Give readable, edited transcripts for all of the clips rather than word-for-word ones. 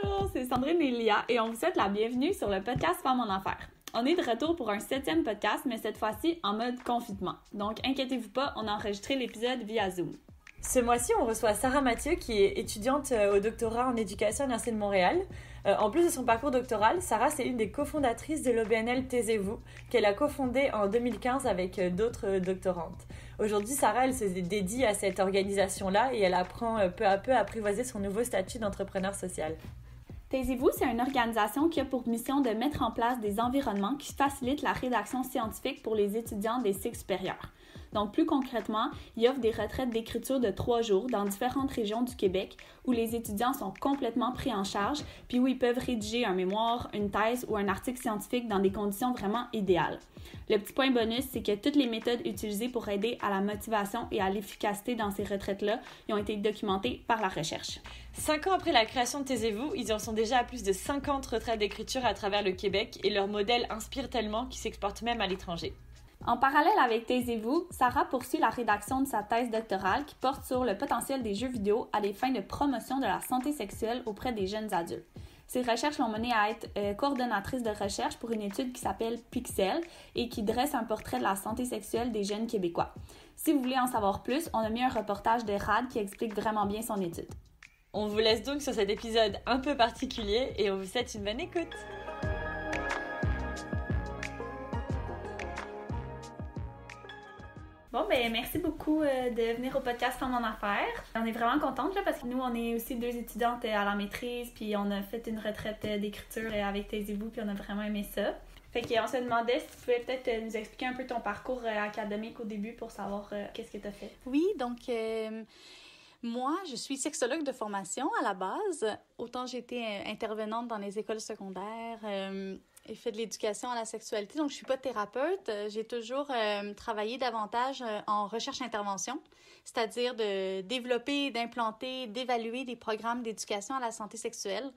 Bonjour, c'est Sandrine et Lia et on vous souhaite la bienvenue sur le podcast Femmes en Affaires. On est de retour pour un 7e podcast, mais cette fois-ci en mode confinement. Donc inquiétez-vous pas, on a enregistré l'épisode via Zoom. Ce mois-ci, on reçoit Sarah Mathieu, qui est étudiante au doctorat en éducation à l'Université de Montréal. En plus de son parcours doctoral, Sarah, c'est une des cofondatrices de l'OBNL Taisez-vous, qu'elle a cofondée en 2015 avec d'autres doctorantes. Aujourd'hui, Sarah, elle se dédie à cette organisation-là et elle apprend peu à peu à apprivoiser son nouveau statut d'entrepreneur social. Taisez-vous, c'est une organisation qui a pour mission de mettre en place des environnements qui facilitent la rédaction scientifique pour les étudiants des cycles supérieurs. Donc, plus concrètement, il offre des retraites d'écriture de 3 jours dans différentes régions du Québec où les étudiants sont complètement pris en charge, puis où ils peuvent rédiger un mémoire, une thèse ou un article scientifique dans des conditions vraiment idéales. Le petit point bonus, c'est que toutes les méthodes utilisées pour aider à la motivation et à l'efficacité dans ces retraites-là ont été documentées par la recherche. 5 ans après la création de Taisez-vous, ils en sont déjà à plus de 50 retraites d'écriture à travers le Québec et leur modèle inspire tellement qu'ils s'exportent même à l'étranger. En parallèle avec Taisez-vous, Sarah poursuit la rédaction de sa thèse doctorale qui porte sur le potentiel des jeux vidéo à des fins de promotion de la santé sexuelle auprès des jeunes adultes. Ses recherches l'ont menée à être coordonnatrice de recherche pour une étude qui s'appelle Pixel et qui dresse un portrait de la santé sexuelle des jeunes Québécois. Si vous voulez en savoir plus, on a mis un reportage de RAD qui explique vraiment bien son étude. On vous laisse donc sur cet épisode un peu particulier et on vous souhaite une bonne écoute. Bon, ben merci beaucoup de venir au podcast Femmes en Affaires. On est vraiment contente là, parce que nous, on est aussi 2 étudiantes à la maîtrise, puis on a fait une retraite d'écriture avec Taisez-vous, puis on a vraiment aimé ça. Fait qu'on se demandait si tu pouvais peut-être nous expliquer un peu ton parcours académique au début pour savoir qu'est-ce que tu as fait. Oui, donc moi, je suis sexologue de formation à la base. Autant j'ai été intervenante dans les écoles secondaires et fait de l'éducation à la sexualité. Donc, je suis pas thérapeute. J'ai toujours travaillé davantage en recherche-intervention, c'est-à-dire de développer, d'implanter, d'évaluer des programmes d'éducation à la santé sexuelle.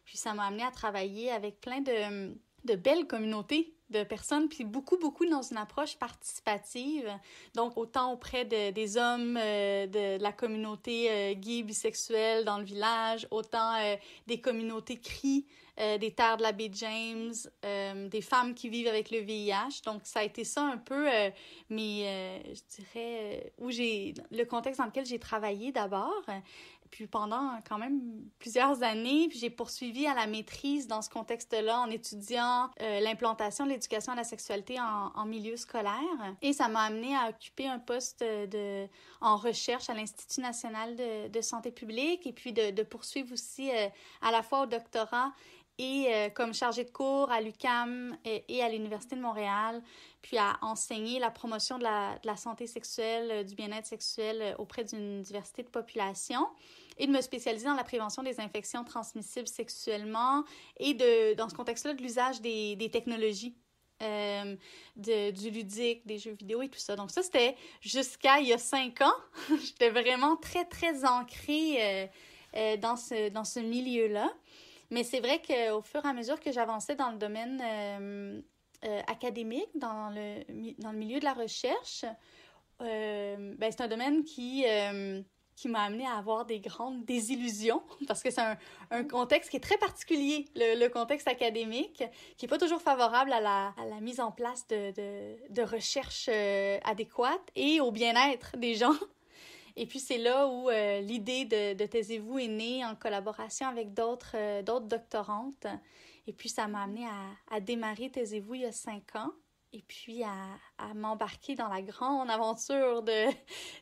Puis, ça m'a amené à travailler avec plein de belles communautés de personnes, puis beaucoup dans une approche participative. Donc, autant auprès des hommes de la communauté gay, bisexuelle dans le village, autant des communautés CRI, des terres de la baie James, des femmes qui vivent avec le VIH. Donc, ça a été ça un peu, je dirais, le contexte dans lequel j'ai travaillé d'abord. Puis pendant quand même plusieurs années, puis j'ai poursuivi à la maîtrise dans ce contexte-là en étudiant l'implantation de l'éducation à la sexualité en milieu scolaire. Et ça m'a amenée à occuper un poste en recherche à l'Institut national de santé publique et puis de poursuivre aussi à la fois au doctorat et comme chargée de cours à l'UQAM et à l'Université de Montréal, puis à enseigner la promotion de la santé sexuelle, du bien-être sexuel auprès d'une diversité de population et de me spécialiser dans la prévention des infections transmissibles sexuellement et dans ce contexte-là, de l'usage des technologies, du ludique, des jeux vidéo et tout ça. Donc ça, c'était jusqu'à il y a 5 ans. J'étais vraiment très ancrée dans ce milieu-là. Mais c'est vrai qu'au fur et à mesure que j'avançais dans le domaine académique, dans le milieu de la recherche, c'est un domaine qui m'a amenée à avoir des grandes désillusions parce que c'est un contexte qui est très particulier, le contexte académique, qui n'est pas toujours favorable à la mise en place de recherches adéquates et au bien-être des gens. Et puis, c'est là où l'idée de Taisez-vous est née en collaboration avec d'autres doctorantes. Et puis, ça m'a amenée à démarrer Taisez-vous il y a 5 ans. Et puis, à m'embarquer dans la grande aventure de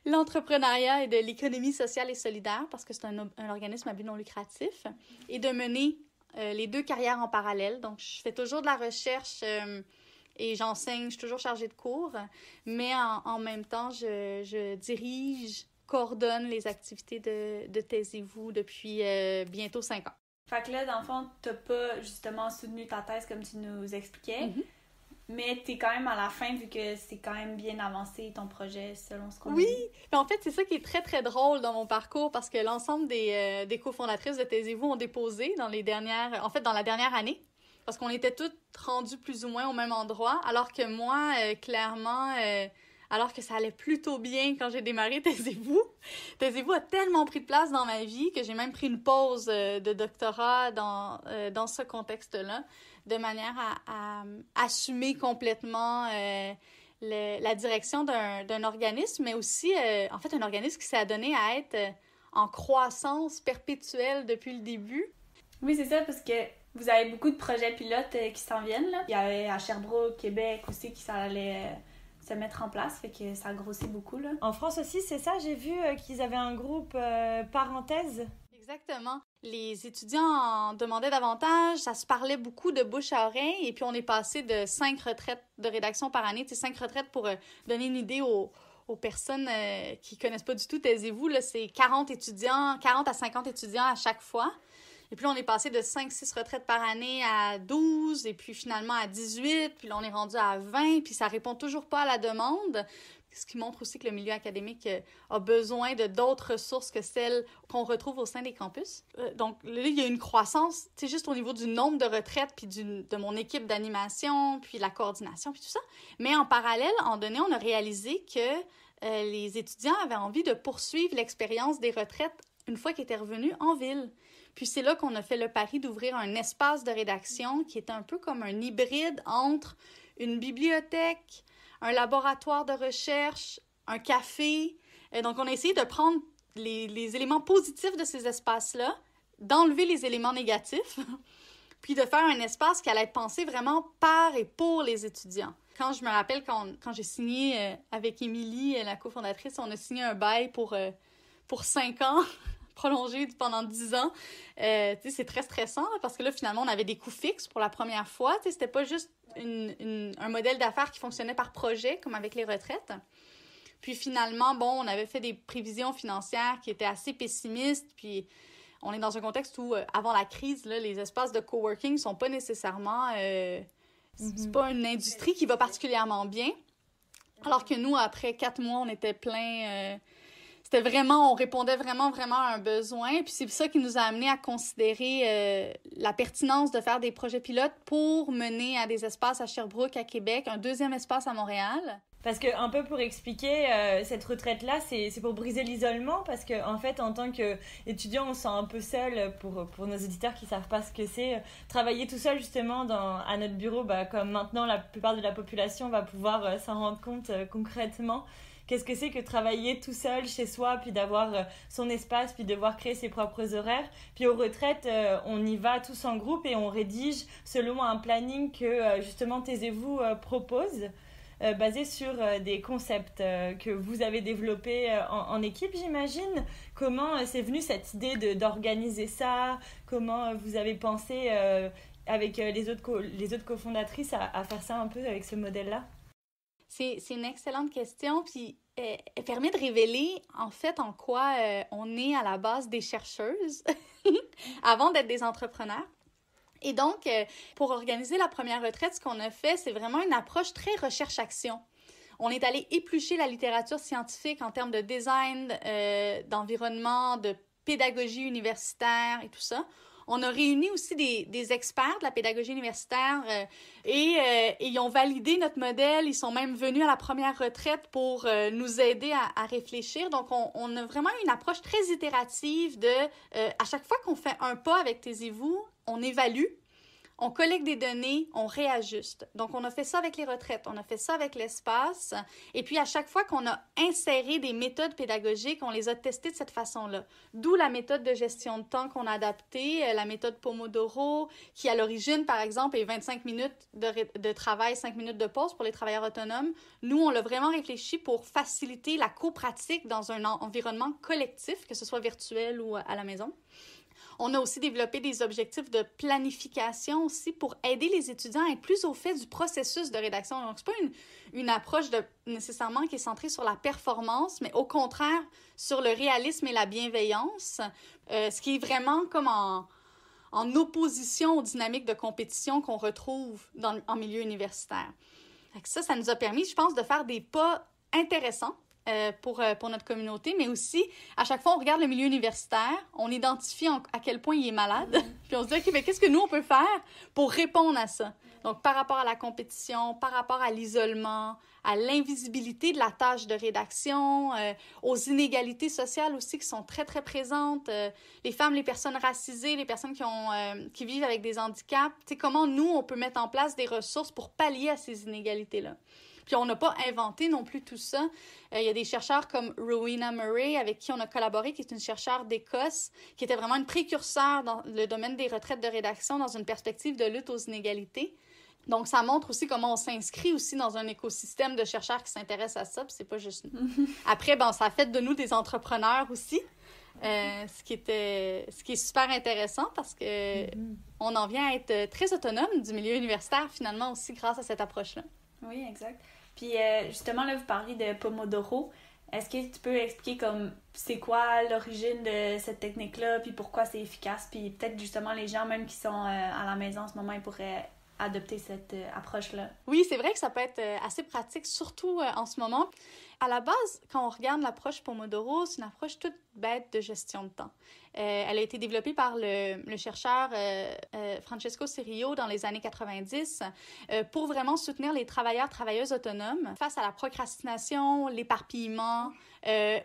l'entrepreneuriat et de l'économie sociale et solidaire, parce que c'est un organisme à but non lucratif, et de mener les 2 carrières en parallèle. Donc, je fais toujours de la recherche et j'enseigne, je suis toujours chargée de cours, mais en même temps, je dirige, coordonne les activités de Taisez-vous depuis bientôt 5 ans. Fait que là, dans le fond, t'as pas justement soutenu ta thèse comme tu nous expliquais, mais t'es quand même à la fin vu que c'est quand même bien avancé ton projet selon ce qu'on a dit. Oui, mais en fait, c'est ça qui est très drôle dans mon parcours parce que l'ensemble des cofondatrices de Taisez-vous ont déposé dans la dernière année. Parce qu'on était toutes rendues plus ou moins au même endroit, alors que moi, clairement, alors que ça allait plutôt bien quand j'ai démarré Taisez-vous. Taisez-vous a tellement pris de place dans ma vie que j'ai même pris une pause de doctorat dans ce contexte-là, de manière à assumer complètement la direction d'un organisme, mais aussi, en fait, un organisme qui s'est adonné à être en croissance perpétuelle depuis le début. Oui, c'est ça, parce que vous avez beaucoup de projets pilotes qui s'en viennent, là. Il y avait à Sherbrooke, Québec aussi, qui ça allait se mettre en place, fait que ça a grossi beaucoup, là. En France aussi, c'est ça, j'ai vu qu'ils avaient un groupe parenthèse. Exactement. Les étudiants en demandaient davantage, ça se parlait beaucoup de bouche à oreille, et puis on est passé de 5 retraites de rédaction par année, 5 retraites pour donner une idée aux personnes qui connaissent pas du tout Taisez-vous, là, c'est 40 à 50 étudiants à chaque fois. Et puis là, on est passé de 5-6 retraites par année à 12, et puis finalement à 18, puis là, on est rendu à 20, puis ça répond toujours pas à la demande, ce qui montre aussi que le milieu académique a besoin de d'autres ressources que celles qu'on retrouve au sein des campus. Donc là, il y a une croissance, tu sais, juste au niveau du nombre de retraites, puis de mon équipe d'animation, puis la coordination, puis tout ça. Mais en parallèle, en donné, on a réalisé que les étudiants avaient envie de poursuivre l'expérience des retraites une fois qu'ils étaient revenus en ville. Puis c'est là qu'on a fait le pari d'ouvrir un espace de rédaction qui est un peu comme un hybride entre une bibliothèque, un laboratoire de recherche, un café. Donc, on a essayé de prendre les éléments positifs de ces espaces-là, d'enlever les éléments négatifs, puis de faire un espace qui allait être pensé vraiment par et pour les étudiants. Quand je me rappelle, quand j'ai signé avec Émilie, la cofondatrice, on a signé un bail pour 5 ans, prolongé pendant 10 ans. C'est très stressant parce que là, finalement, on avait des coûts fixes pour la première fois. C'était pas juste un modèle d'affaires qui fonctionnait par projet, comme avec les retraites. Puis finalement, on avait fait des prévisions financières qui étaient assez pessimistes. Puis on est dans un contexte où, avant la crise, là, les espaces de coworking sont pas nécessairement... C'est pas une industrie qui va particulièrement bien. Alors que nous, après 4 mois, on était plein... on répondait vraiment à un besoin. Puis c'est ça qui nous a amené à considérer la pertinence de faire des projets pilotes pour mener à des espaces à Sherbrooke, à Québec, un deuxième espace à Montréal. Parce que, un peu pour expliquer, cette retraite-là, c'est pour briser l'isolement, parce que en fait, en tant qu'étudiant, on se sent un peu seul, pour nos auditeurs qui savent pas ce que c'est, travailler tout seul justement à notre bureau, comme maintenant la plupart de la population va pouvoir s'en rendre compte concrètement. Qu'est-ce que c'est que travailler tout seul chez soi, puis d'avoir son espace, puis devoir créer ses propres horaires. Puis aux retraites, on y va tous en groupe et on rédige selon un planning que justement Taisez-vous propose, basé sur des concepts que vous avez développés en équipe, j'imagine. Comment c'est venu cette idée d'organiser ça? Comment vous avez pensé avec les autres cofondatrices à faire ça un peu avec ce modèle-là? C'est une excellente question, puis elle permet de révéler en fait en quoi on est à la base des chercheuses avant d'être des entrepreneurs. Et donc, pour organiser la première retraite, ce qu'on a fait, c'est vraiment une approche très recherche-action. On est allé éplucher la littérature scientifique en termes de design, d'environnement, de pédagogie universitaire et tout ça. On a réuni aussi des experts de la pédagogie universitaire et ils ont validé notre modèle. Ils sont même venus à la première retraite pour nous aider à réfléchir. Donc, on a vraiment une approche très itérative à chaque fois qu'on fait un pas avec Taisez-vous, on évalue, on collecte des données, on réajuste. Donc, on a fait ça avec les retraites, on a fait ça avec l'espace. Et puis, à chaque fois qu'on a inséré des méthodes pédagogiques, on les a testées de cette façon-là. D'où la méthode de gestion de temps qu'on a adaptée, la méthode Pomodoro, qui à l'origine, par exemple, est 25 minutes de travail, 5 minutes de pause pour les travailleurs autonomes. Nous, on l'a vraiment réfléchi pour faciliter la copratique dans un environnement collectif, que ce soit virtuel ou à la maison. On a aussi développé des objectifs de planification aussi pour aider les étudiants à être plus au fait du processus de rédaction. Donc, c'est pas une approche nécessairement qui est centrée sur la performance, mais au contraire sur le réalisme et la bienveillance, ce qui est vraiment comme en opposition aux dynamiques de compétition qu'on retrouve en milieu universitaire. Ça nous a permis, je pense, de faire des pas intéressants pour notre communauté, mais aussi, à chaque fois, on regarde le milieu universitaire, on identifie à quel point il est malade, puis on se dit, OK, mais qu'est-ce que nous, on peut faire pour répondre à ça? Donc, par rapport à la compétition, par rapport à l'isolement, à l'invisibilité de la tâche de rédaction, aux inégalités sociales aussi qui sont très, très présentes, les femmes, les personnes racisées, les personnes qui vivent avec des handicaps, tu sais, comment nous, on peut mettre en place des ressources pour pallier à ces inégalités-là. Puis on n'a pas inventé non plus tout ça. Il y a des chercheurs comme Rowena Murray, avec qui on a collaboré, qui est une chercheure d'Écosse, qui était vraiment une précurseur dans le domaine des retraites de rédaction dans une perspective de lutte aux inégalités. Donc, ça montre aussi comment on s'inscrit aussi dans un écosystème de chercheurs qui s'intéressent à ça, puis c'est pas juste nous. Après, ça a fait de nous des entrepreneurs aussi, ce qui est super intéressant parce que on en vient à être très autonome du milieu universitaire, finalement, aussi grâce à cette approche-là. Oui, exact. Puis, justement, là, vous parlez de Pomodoro. Est-ce que tu peux expliquer comme c'est quoi l'origine de cette technique-là, puis pourquoi c'est efficace, puis peut-être justement les gens même qui sont à la maison en ce moment, ils pourraient adopter cette approche-là? Oui, c'est vrai que ça peut être assez pratique, surtout en ce moment. À la base, quand on regarde l'approche Pomodoro, c'est une approche toute bête de gestion de temps. Elle a été développée par le chercheur Francesco Cirillo dans les années 90 pour vraiment soutenir les travailleuses autonomes face à la procrastination, l'éparpillement,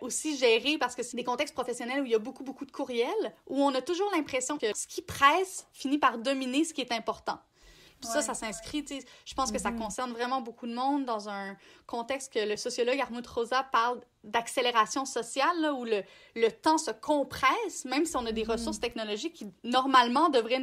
aussi gérer, parce que c'est des contextes professionnels où il y a beaucoup, beaucoup de courriels, où on a toujours l'impression que ce qui presse finit par dominer ce qui est important. Puis ça s'inscrit, tu sais, je pense que ça concerne vraiment beaucoup de monde dans un contexte que le sociologue Hartmut Rosa parle d'accélération sociale, là, où le temps se compresse, même si on a des ressources technologiques qui, normalement, devraient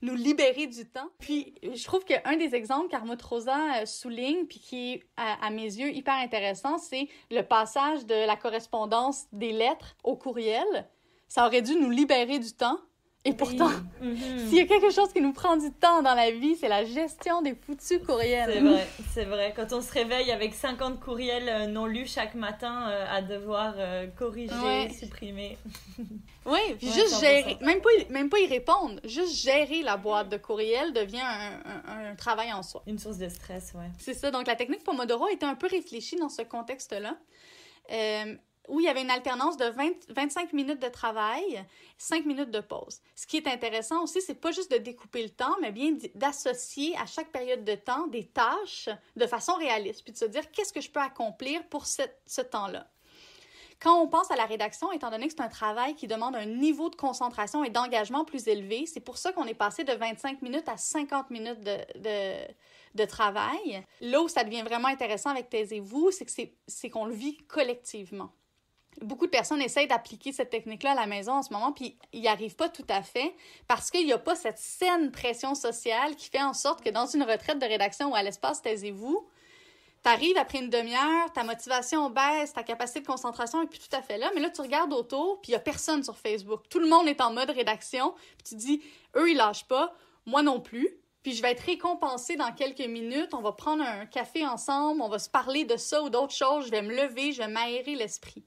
nous libérer du temps. Puis, je trouve qu'un des exemples qu'Hartmut Rosa souligne, puis qui est, à mes yeux, hyper intéressant, c'est le passage de la correspondance des lettres au courriel. Ça aurait dû nous libérer du temps. Et pourtant, s'il y a quelque chose qui nous prend du temps dans la vie, c'est la gestion des foutus courriels. C'est vrai. Quand on se réveille avec 50 courriels non lus chaque matin à devoir corriger, supprimer. Oui, puis juste gérer, même pas y répondre, juste gérer la boîte de courriel devient un travail en soi. Une source de stress, ouais. C'est ça. Donc, la technique Pomodoro a été un peu réfléchie dans ce contexte-là. Où il y avait une alternance de 25 minutes de travail, 5 minutes de pause. Ce qui est intéressant aussi, c'est pas juste de découper le temps, mais bien d'associer à chaque période de temps des tâches de façon réaliste, puis de se dire qu'est-ce que je peux accomplir pour ce temps-là. Quand on pense à la rédaction, étant donné que c'est un travail qui demande un niveau de concentration et d'engagement plus élevé, c'est pour ça qu'on est passé de 25 minutes à 50 minutes de travail. Là où ça devient vraiment intéressant avec Taisez-vous, c'est qu'on le vit collectivement. Beaucoup de personnes essayent d'appliquer cette technique-là à la maison en ce moment, puis ils n'y arrivent pas tout à fait parce qu'il n'y a pas cette saine pression sociale qui fait en sorte que dans une retraite de rédaction ou à l'espace Taisez-vous, t'arrives après une demi-heure, ta motivation baisse, ta capacité de concentration est plus tout à fait là, mais là, tu regardes autour, puis il n'y a personne sur Facebook. Tout le monde est en mode rédaction, puis tu te dis, eux, ils lâchent pas, moi non plus. Puis je vais être récompensée dans quelques minutes, on va prendre un café ensemble, on va se parler de ça ou d'autres choses, je vais me lever, je vais m'aérer l'esprit.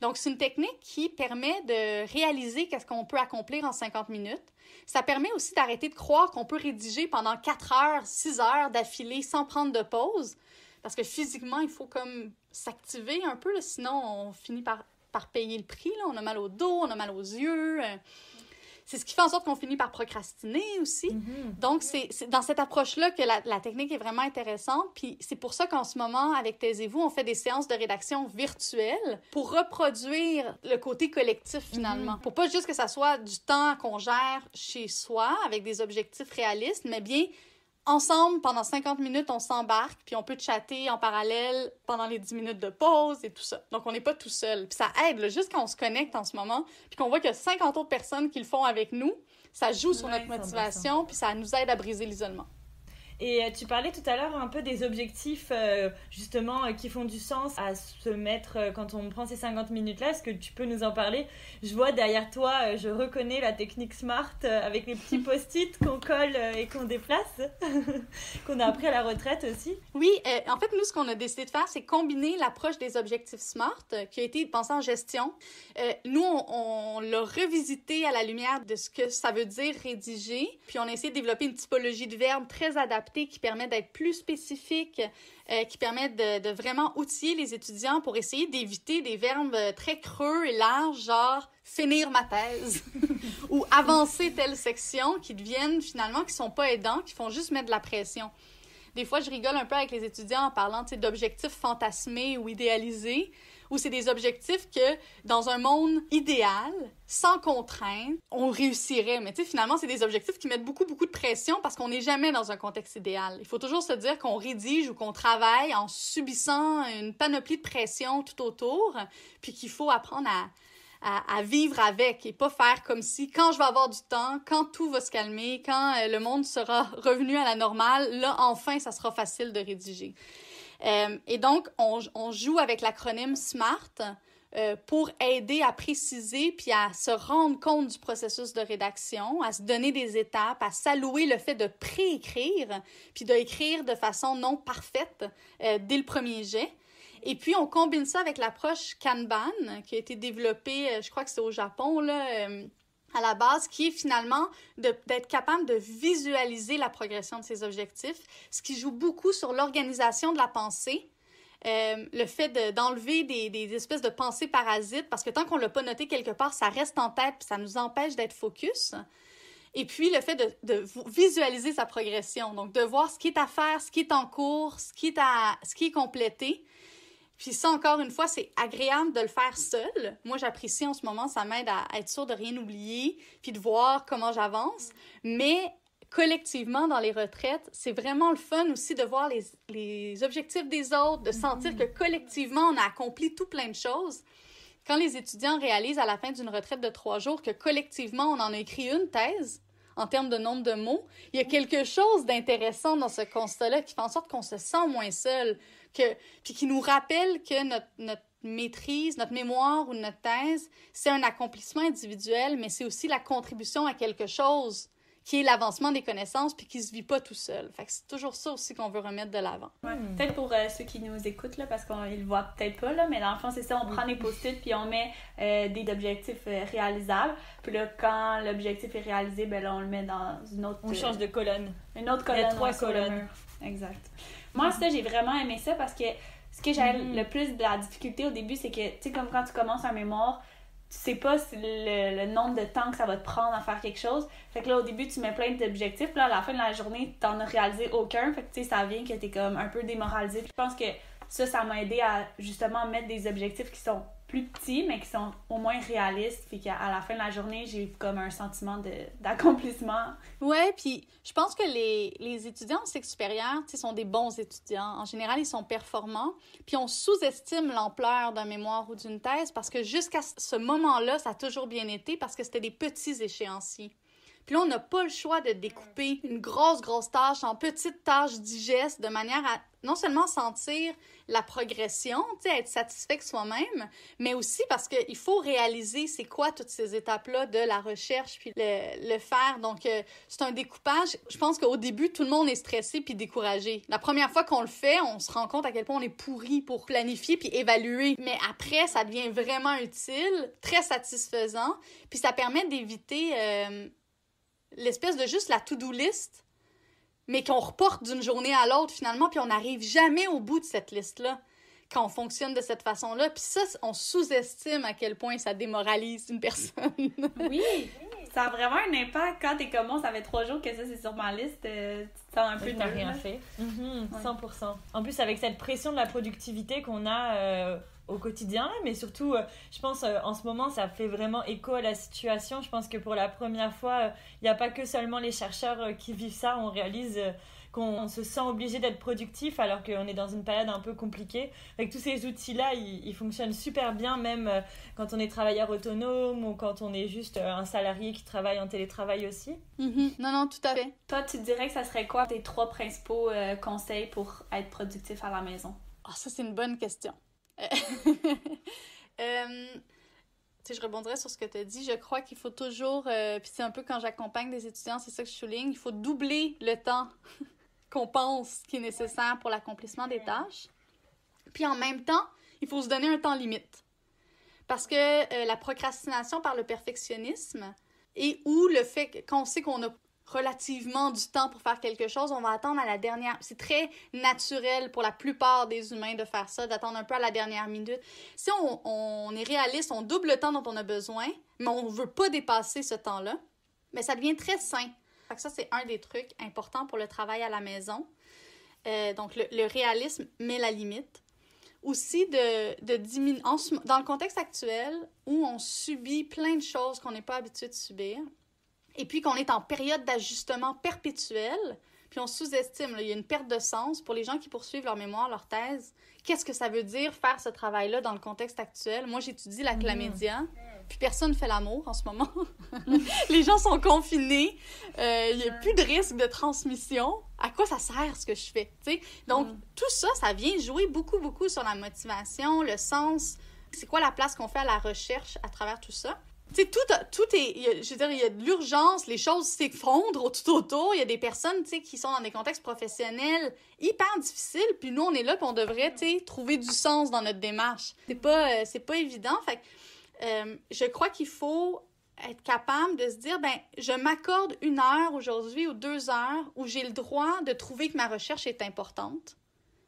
Donc, c'est une technique qui permet de réaliser qu'est-ce qu'on peut accomplir en 50 minutes. Ça permet aussi d'arrêter de croire qu'on peut rédiger pendant 4 heures, 6 heures d'affilée sans prendre de pause. Parce que physiquement, il faut comme s'activer un peu, là, sinon on finit par payer le prix. Là. On a mal au dos, on a mal aux yeux. C'est ce qui fait en sorte qu'on finit par procrastiner aussi. Donc, c'est dans cette approche-là que la technique est vraiment intéressante. Puis c'est pour ça qu'en ce moment, avec Taisez-vous, on fait des séances de rédaction virtuelles pour reproduire le côté collectif, finalement. Pour pas juste que ça soit du temps qu'on gère chez soi avec des objectifs réalistes, mais bien ensemble, pendant 50 minutes, on s'embarque, puis on peut chatter en parallèle pendant les 10 minutes de pause et tout ça. Donc, on n'est pas tout seul. Puis ça aide, là, juste quand on se connecte en ce moment, puis qu'on voit qu'il y a 50 autres personnes qui le font avec nous, ça joue sur notre motivation, puis ça nous aide à briser l'isolement. Et tu parlais tout à l'heure un peu des objectifs, justement, qui font du sens à se mettre quand on prend ces 50 minutes-là. Est-ce que tu peux nous en parler? Je vois derrière toi, je reconnais la technique SMART avec les petits post-it qu'on colle et qu'on déplace, qu'on a appris à la retraite aussi. Oui, en fait, nous, ce qu'on a décidé de faire, c'est combiner l'approche des objectifs SMART, qui a été pensée en gestion. Nous, on l'a revisité à la lumière de ce que ça veut dire rédiger, puis on a essayé de développer une typologie de verbes très adaptée adapté, qui permet d'être plus spécifique, qui permet de vraiment outiller les étudiants pour essayer d'éviter des verbes très creux et larges, genre « finir ma thèse » ou « avancer telle section » qui deviennent finalement, qui sont pas aidants, qui font juste mettre de la pression. Des fois, je rigole un peu avec les étudiants en parlant d'objectifs fantasmés ou idéalisés, où c'est des objectifs que, dans un monde idéal, sans contrainte, on réussirait. Mais finalement, c'est des objectifs qui mettent beaucoup, beaucoup de pression parce qu'on n'est jamais dans un contexte idéal. Il faut toujours se dire qu'on rédige ou qu'on travaille en subissant une panoplie de pression tout autour, puis qu'il faut apprendre à vivre avec et pas faire comme si, quand je vais avoir du temps, quand tout va se calmer, quand le monde sera revenu à la normale, là, enfin, ça sera facile de rédiger. Et donc, on joue avec l'acronyme SMART pour aider à préciser puis à se rendre compte du processus de rédaction, à se donner des étapes, à s'allouer le fait de préécrire puis d'écrire de façon non parfaite dès le premier jet. Et puis, on combine ça avec l'approche Kanban, qui a été développée, je crois que c'est au Japon, là, à la base, qui est finalement d'être capable de visualiser la progression de ses objectifs, ce qui joue beaucoup sur l'organisation de la pensée, le fait d'enlever des espèces de pensées parasites, parce que tant qu'on ne l'a pas noté quelque part, ça reste en tête, puis ça nous empêche d'être focus. Et puis, le fait de visualiser sa progression, donc de voir ce qui est à faire, ce qui est en cours, ce qui est complété. Puis ça, encore une fois, c'est agréable de le faire seul. Moi, j'apprécie en ce moment, ça m'aide à être sûre de rien oublier, puis de voir comment j'avance. Mais collectivement, dans les retraites, c'est vraiment le fun aussi de voir les objectifs des autres, de sentir que collectivement, on a accompli tout plein de choses. Quand les étudiants réalisent à la fin d'une retraite de 3 jours que collectivement, on en a écrit une thèse, en termes de nombre de mots, il y a quelque chose d'intéressant dans ce constat-là qui fait en sorte qu'on se sent moins seul, puis qui nous rappelle que notre maîtrise, notre mémoire ou notre thèse, c'est un accomplissement individuel, mais c'est aussi la contribution à quelque chose qui est l'avancement des connaissances puis qui se vit pas tout seul. Fait que c'est toujours ça aussi qu'on veut remettre de l'avant. Ouais. Peut-être pour ceux qui nous écoutent, là, parce qu'ils le voient peut-être pas, là, mais dans le fond, c'est ça, on prend des post-it puis on met des objectifs réalisables. Puis là, quand l'objectif est réalisé, ben là, on le met dans une autre... On change de colonne. Une autre colonne. Il y a 3 colonnes. Exact. Moi, ça, j'ai vraiment aimé ça parce que ce que j'avais le plus de la difficulté au début, c'est que, tu sais, comme quand tu commences un mémoire, tu sais pas le nombre de temps que ça va te prendre à faire quelque chose. Fait que là, au début, tu mets plein d'objectifs. Puis là, à la fin de la journée, t'en as réalisé aucun. Fait que, tu sais, ça vient que t'es comme un peu démoralisé. Puis je pense que ça m'a aidé à, justement, mettre des objectifs qui sont plus petits, mais qui sont au moins réalistes. Puis qu'à la fin de la journée, j'ai comme un sentiment d'accomplissement. Ouais, puis je pense que les étudiants en cycle supérieur, tu sais, sont des bons étudiants. En général, ils sont performants. Puis on sous-estime l'ampleur d'un mémoire ou d'une thèse parce que jusqu'à ce moment-là, ça a toujours bien été parce que c'était des petits échéanciers. Puis là, on n'a pas le choix de découper une grosse tâche en petites tâches digestes de manière à non seulement sentir la progression, tu sais, être satisfait de soi-même, mais aussi parce qu'il faut réaliser c'est quoi toutes ces étapes-là de la recherche puis le faire. Donc, c'est un découpage. Je pense qu'au début, tout le monde est stressé puis découragé. La première fois qu'on le fait, on se rend compte à quel point on est pourri pour planifier puis évaluer. Mais après, ça devient vraiment utile, très satisfaisant, puis ça permet d'éviter... l'espèce de juste la to-do list, mais qu'on reporte d'une journée à l'autre finalement, puis on n'arrive jamais au bout de cette liste-là quand on fonctionne de cette façon-là. Puis ça, on sous-estime à quel point ça démoralise une personne. Oui, ça a vraiment un impact. Quand t'es comme moi, ça fait 3 jours que ça c'est sur ma liste, tu te sens un peu t'as rien fait. 100%. En plus, avec cette pression de la productivité qu'on a... au quotidien, mais surtout, je pense, en ce moment, ça fait vraiment écho à la situation. Je pense que pour la première fois, il n'y a pas que seulement les chercheurs qui vivent ça. On réalise qu'on se sent obligé d'être productif alors qu'on est dans une période un peu compliquée. Avec tous ces outils-là, ils fonctionnent super bien, même quand on est travailleur autonome ou quand on est juste un salarié qui travaille en télétravail aussi. Non, tout à fait. Toi, tu dirais que ça serait quoi tes 3 principaux conseils pour être productif à la maison? Ah, ça, c'est une bonne question. Je rebondirais sur ce que tu as dit. Je crois qu'il faut toujours, puis c'est un peu quand j'accompagne des étudiants, c'est ça que je souligne, il faut doubler le temps qu'on pense qui est nécessaire pour l'accomplissement des tâches. Puis en même temps, il faut se donner un temps limite. Parce que la procrastination par le perfectionnisme et ou le fait qu'on sait qu'on a relativement du temps pour faire quelque chose, on va attendre à la dernière... C'est très naturel pour la plupart des humains de faire ça, d'attendre un peu à la dernière minute. Si on est réaliste, on double le temps dont on a besoin, mais on ne veut pas dépasser ce temps-là, mais ça devient très sain. Fait que ça, c'est un des trucs importants pour le travail à la maison. Donc, le réalisme met la limite. Aussi, de diminuer... Dans le contexte actuel, où on subit plein de choses qu'on n'est pas habitué de subir, et puis qu'on est en période d'ajustement perpétuel, puis on sous-estime, là, il y a une perte de sens pour les gens qui poursuivent leur mémoire, leur thèse. Qu'est-ce que ça veut dire faire ce travail-là dans le contexte actuel? Moi, j'étudie la chlamydia, puis personne ne fait l'amour en ce moment. Les gens sont confinés, il n'y a plus de risque de transmission. À quoi ça sert ce que je fais? T'sais? Donc, tout ça, ça vient jouer beaucoup, beaucoup sur la motivation, le sens. C'est quoi la place qu'on fait à la recherche à travers tout ça? Tu sais, tout est... Je veux dire, il y a de l'urgence, les choses s'effondrent tout autour. Il y a des personnes, tu sais, qui sont dans des contextes professionnels hyper difficiles. Puis nous, on est là, puis on devrait, tu sais, trouver du sens dans notre démarche. C'est pas évident. Fait que je crois qu'il faut être capable de se dire, ben, je m'accorde 1 heure aujourd'hui ou 2 heures où j'ai le droit de trouver que ma recherche est importante.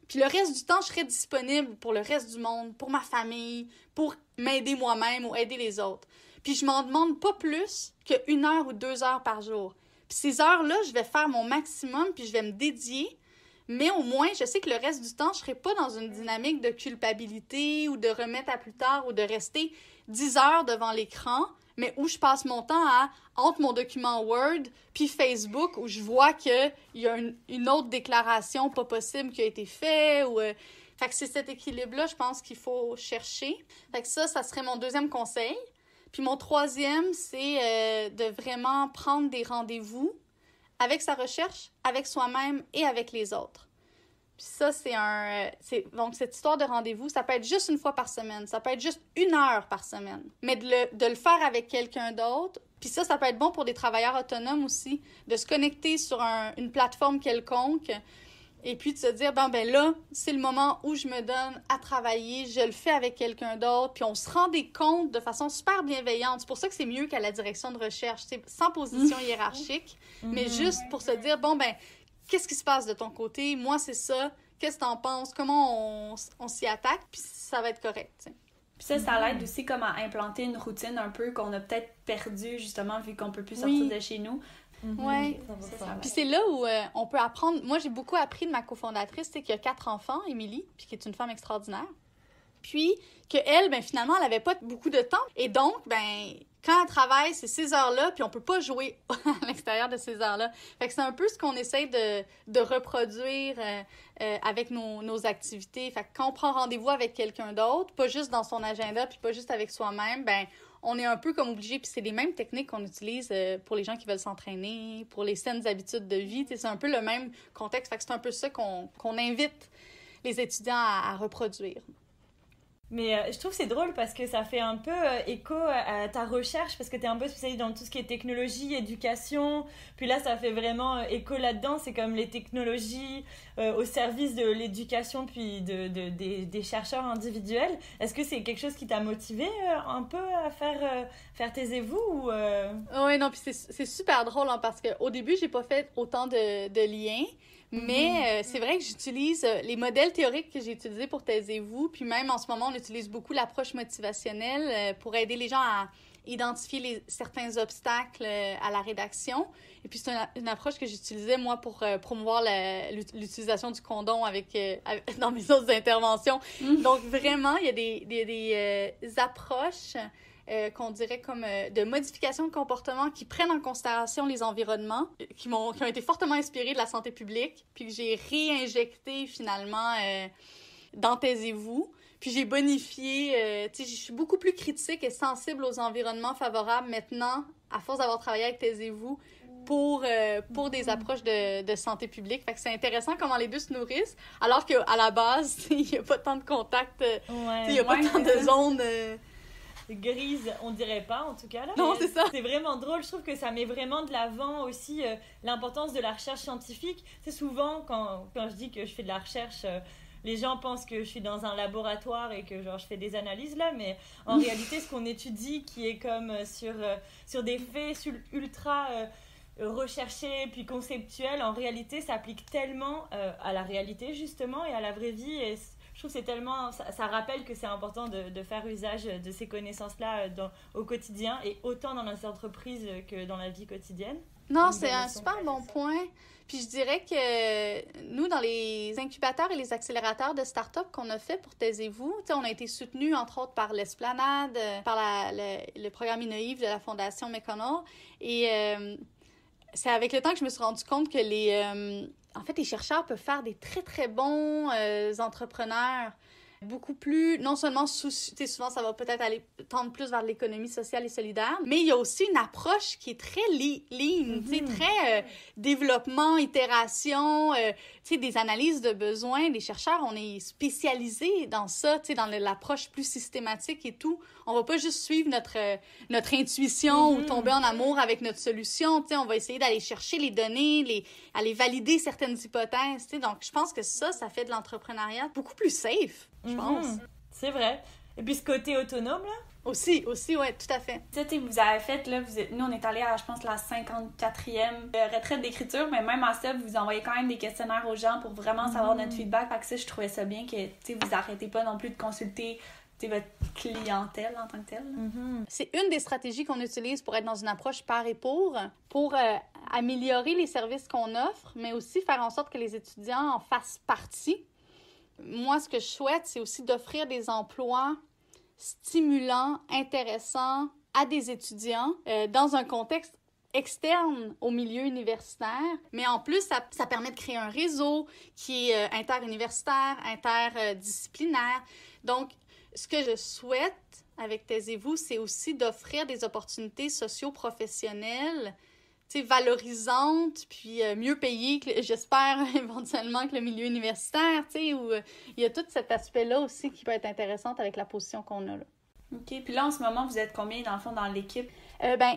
Puis le reste du temps, je serai disponible pour le reste du monde, pour ma famille, pour m'aider moi-même ou aider les autres. Puis je m'en demande pas plus que 1 heure ou 2 heures par jour. Puis ces heures-là, je vais faire mon maximum, puis je vais me dédier. Mais au moins, je sais que le reste du temps, je serai pas dans une dynamique de culpabilité ou de remettre à plus tard ou de rester 10 heures devant l'écran, mais où je passe mon temps entre mon document Word puis Facebook, où je vois qu'il y a une autre déclaration pas possible qui a été faite. Fait que c'est cet équilibre-là, je pense, qu'il faut chercher. Fait que ça serait mon 2e conseil. Puis mon 3e, c'est de vraiment prendre des rendez-vous avec sa recherche, avec soi-même et avec les autres. Puis ça, donc, cette histoire de rendez-vous, ça peut être juste 1 fois par semaine, ça peut être juste 1 heure par semaine. Mais de le faire avec quelqu'un d'autre, puis ça peut être bon pour des travailleurs autonomes aussi, de se connecter sur une plateforme quelconque, et puis de se dire, ben là, c'est le moment où je me donne à travailler, je le fais avec quelqu'un d'autre, puis on se rend des comptes de façon super bienveillante. C'est pour ça que c'est mieux qu'à la direction de recherche, sans position hiérarchique, mais juste pour se dire, bon, ben, qu'est-ce qui se passe de ton côté? Moi, c'est ça. Qu'est-ce que t'en penses? Comment on s'y attaque? Puis ça va être correct, t'sais. Puis ça l'aide aussi comme à implanter une routine un peu qu'on a peut-être perdue, justement, vu qu'on peut plus sortir de chez nous. Oui, c'est ça. Puis c'est là où on peut apprendre. Moi, j'ai beaucoup appris de ma cofondatrice, qui a 4 enfants, Émilie, puis qui est une femme extraordinaire. Puis qu'elle, ben finalement, elle avait pas beaucoup de temps. Et donc, ben quand elle travaille, c'est ces heures-là, puis on peut pas jouer à l'extérieur de ces heures-là. Fait que c'est un peu ce qu'on essaie de reproduire avec nos activités. Fait que quand on prend rendez-vous avec quelqu'un d'autre, pas juste dans son agenda, puis pas juste avec soi-même, ben on est un peu comme obligé, puis c'est les mêmes techniques qu'on utilise pour les gens qui veulent s'entraîner, pour les saines habitudes de vie. C'est un peu le même contexte. Fait que c'est un peu ça qu'on invite les étudiants à reproduire. Mais je trouve que c'est drôle parce que ça fait un peu écho à ta recherche, parce que tu es un peu spécialisée dans tout ce qui est technologie, éducation. Puis là, ça fait vraiment écho là-dedans. C'est comme les technologies au service de l'éducation puis des chercheurs individuels. Est-ce que c'est quelque chose qui t'a motivé un peu à faire taisez-vous ou Oui, non, puis c'est super drôle hein, parce qu'au début, j'ai pas fait autant de liens. Mais c'est vrai que j'utilise les modèles théoriques que j'ai utilisés pour taisez-vous, puis même en ce moment, on utilise beaucoup l'approche motivationnelle pour aider les gens à identifier certains obstacles à la rédaction. Et puis c'est une approche que j'utilisais, moi, pour promouvoir l'utilisation du condom dans mes autres interventions. Donc vraiment, il y a des approches qu'on dirait comme de modification de comportement qui prennent en considération les environnements, qui ont été fortement inspirés de la santé publique, puis que j'ai réinjecté finalement dans Taisez-vous. Puis j'ai bonifié, tu sais, je suis beaucoup plus critique et sensible aux environnements favorables maintenant, à force d'avoir travaillé avec Taisez-vous, pour des approches de santé publique. Fait que c'est intéressant comment les deux se nourrissent, alors qu'à la base, il n'y a pas tant de contacts, il n'y a pas tant de zones... grise, on dirait pas en tout cas là. Non, c'est ça. C'est vraiment drôle, je trouve que ça met vraiment de l'avant aussi l'importance de la recherche scientifique. C'est souvent quand je dis que je fais de la recherche, les gens pensent que je suis dans un laboratoire et que genre je fais des analyses là, mais en réalité ce qu'on étudie qui est comme sur des faits ultra recherché puis conceptuel, en réalité, s'applique tellement à la réalité, justement, et à la vraie vie. Et je trouve que c'est tellement... Ça rappelle que c'est important de faire usage de ces connaissances-là au quotidien, et autant dans les entreprises que dans la vie quotidienne. Non, c'est un super bon point. Puis je dirais que nous, dans les incubateurs et les accélérateurs de start-up qu'on a fait pour Taisez-vous, on a été soutenus, entre autres, par l'Esplanade, par le programme Innoive de la Fondation McConnell. Et c'est avec le temps que je me suis rendu compte que en fait, les chercheurs peuvent faire des très, très bons entrepreneurs. Beaucoup plus, non seulement souvent ça va peut-être aller tendre plus vers l'économie sociale et solidaire, mais il y a aussi une approche qui est très lean, très développement, itération, des analyses de besoins. Les chercheurs, on est spécialisés dans ça, dans l'approche plus systématique et tout. On va pas juste suivre notre intuition ou tomber en amour avec notre solution. On va essayer d'aller chercher les données, aller valider certaines hypothèses. Donc, je pense que ça fait de l'entrepreneuriat beaucoup plus safe, je pense. C'est vrai. Et puis ce côté autonome, là? Aussi, ouais, tout à fait. Ça, vous avez fait, là, nous, on est allés à, je pense, la 54e retraite d'écriture, mais même à ça, vous envoyez quand même des questionnaires aux gens pour vraiment savoir notre feedback. Fait que ça, je trouvais ça bien que, vous arrêtez pas non plus de consulter votre clientèle en tant que telle. C'est une des stratégies qu'on utilise pour être dans une approche par et pour améliorer les services qu'on offre, mais aussi faire en sorte que les étudiants en fassent partie. Moi, ce que je souhaite, c'est aussi d'offrir des emplois stimulants, intéressants à des étudiants dans un contexte externe au milieu universitaire. Mais en plus, ça permet de créer un réseau qui est interuniversitaire, interdisciplinaire. Donc, ce que je souhaite avec Taisez-vous, c'est aussi d'offrir des opportunités socio-professionnelles valorisantes, puis mieux payées, j'espère éventuellement que le milieu universitaire, où il y a tout cet aspect-là aussi qui peut être intéressant avec la position qu'on a là. OK. Puis là, en ce moment, vous êtes combien, dans le fond, dans l'équipe?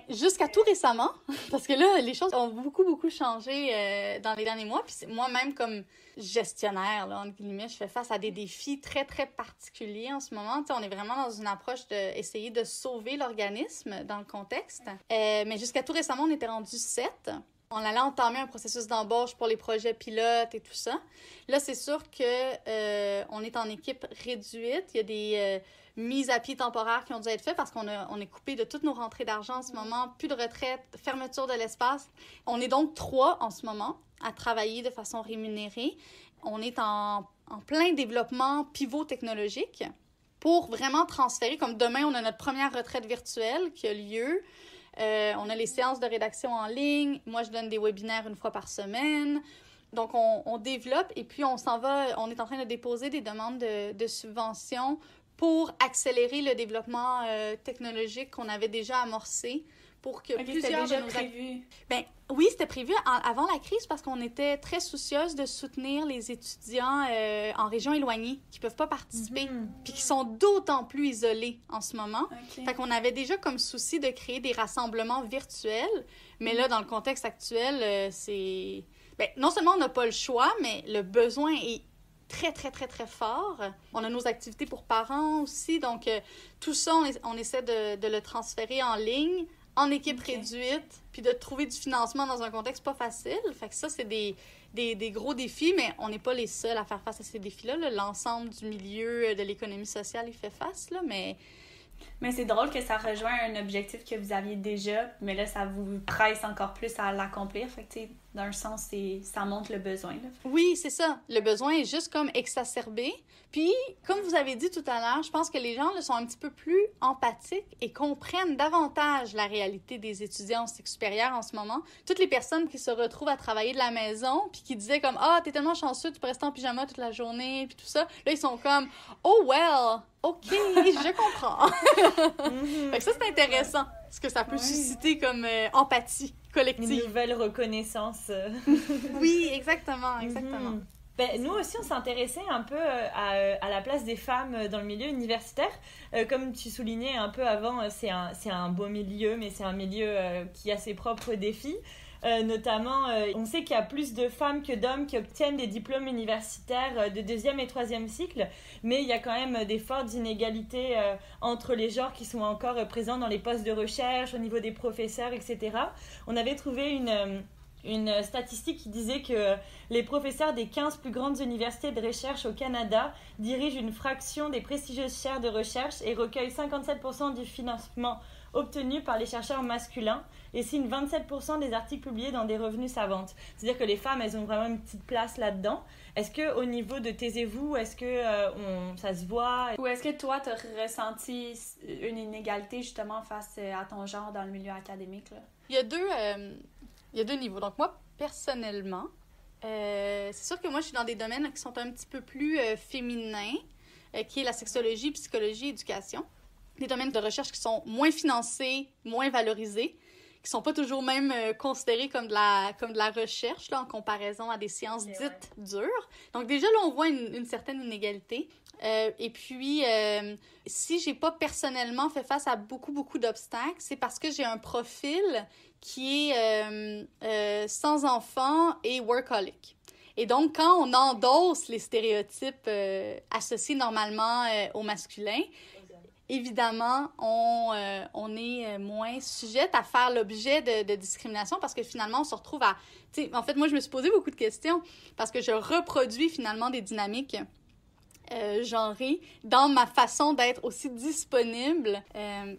Jusqu'à tout récemment, parce que là, les choses ont beaucoup, beaucoup changé dans les derniers mois. Puis moi-même, comme gestionnaire, là, entre guillemets, je fais face à des défis très, très particuliers en ce moment. On est vraiment dans une approche d'essayer de sauver l'organisme dans le contexte. Mais jusqu'à tout récemment, on était rendu 7. On allait entamer un processus d'embauche pour les projets pilotes et tout ça. Là, c'est sûr que on est en équipe réduite. Il y a des mises à pied temporaires qui ont dû être faites parce qu'on est coupé de toutes nos rentrées d'argent en ce moment, plus de retraite, fermeture de l'espace. On est donc 3 en ce moment à travailler de façon rémunérée. On est en plein développement pivot technologique pour vraiment transférer. Comme demain, on a notre première retraite virtuelle qui a lieu. On a les séances de rédaction en ligne. Moi, je donne des webinaires 1 fois par semaine. Donc, on développe et puis on est en train de déposer des demandes de subventions pour accélérer le développement technologique qu'on avait déjà amorcé pour que plusieurs déjà de nos... prévu. Oui, c'était prévu avant la crise parce qu'on était très soucieuse de soutenir les étudiants en région éloignée qui ne peuvent pas participer puis qui sont d'autant plus isolés en ce moment. Okay. Fait qu'on avait déjà comme souci de créer des rassemblements virtuels, mais là, dans le contexte actuel, c'est... non seulement on n'a pas le choix, mais le besoin est très, très, très, très fort. On a nos activités pour parents aussi, donc tout ça, on essaie de le transférer en ligne, en équipe réduite, puis de trouver du financement dans un contexte pas facile. Fait que ça, c'est des gros défis, mais on n'est pas les seuls à faire face à ces défis-là. Là. L'ensemble du milieu de l'économie sociale y fait face, là, mais c'est drôle que ça rejoint un objectif que vous aviez déjà, mais là, ça vous presse encore plus à l'accomplir. Fait que, d'un sens, ça montre le besoin. Là. Oui, c'est ça. Le besoin est juste comme exacerbé. Puis, comme vous avez dit tout à l'heure, je pense que les gens là, sont un petit peu plus empathiques et comprennent davantage la réalité des étudiants en cycle supérieur en ce moment. Toutes les personnes qui se retrouvent à travailler de la maison puis qui disaient comme « Ah, t'es tellement chanceux, tu peux rester en pyjama toute la journée » puis tout ça. Là, ils sont comme « Oh well, OK, je comprends. » Fait que ça, c'est intéressant, ce que ça peut susciter comme empathie collective. Une nouvelle reconnaissance. Oui, exactement. Nous aussi, on s'intéressait un peu à la place des femmes dans le milieu universitaire. Comme tu soulignais un peu avant, c'est un beau milieu, mais c'est un milieu qui a ses propres défis. Notamment, on sait qu'il y a plus de femmes que d'hommes qui obtiennent des diplômes universitaires de 2e et 3e cycle, mais il y a quand même des fortes inégalités entre les genres qui sont encore présents dans les postes de recherche, au niveau des professeurs, etc. On avait trouvé une statistique qui disait que les professeurs des 15 plus grandes universités de recherche au Canada dirigent une fraction des prestigieuses chaires de recherche et recueillent 57% du financement obtenu par les chercheurs masculins et signent 27% des articles publiés dans des revues savantes. C'est-à-dire que les femmes, elles ont vraiment une petite place là-dedans. Est-ce qu'au niveau de Taisez-vous, est-ce que ça se voit? Ou est-ce que toi, tu as ressenti une inégalité justement face à ton genre dans le milieu académique, là? Il y a deux niveaux. Donc moi, personnellement, c'est sûr que moi, je suis dans des domaines qui sont un petit peu plus féminins, qui est la sexologie, psychologie, éducation. Des domaines de recherche qui sont moins financés, moins valorisés, qui sont pas toujours même considérés comme de la recherche là, en comparaison à des sciences dites dures. Donc déjà, là, on voit une certaine inégalité. Et puis, si j'ai pas personnellement fait face à beaucoup d'obstacles, c'est parce que j'ai un profil qui est sans enfants et workaholic. Et donc, quand on endosse les stéréotypes associés normalement au masculin, évidemment, on est moins sujette à faire l'objet de discrimination parce que finalement, on se retrouve à... En fait, moi, je me suis posé beaucoup de questions parce que je reproduis finalement des dynamiques genrées dans ma façon d'être aussi disponible.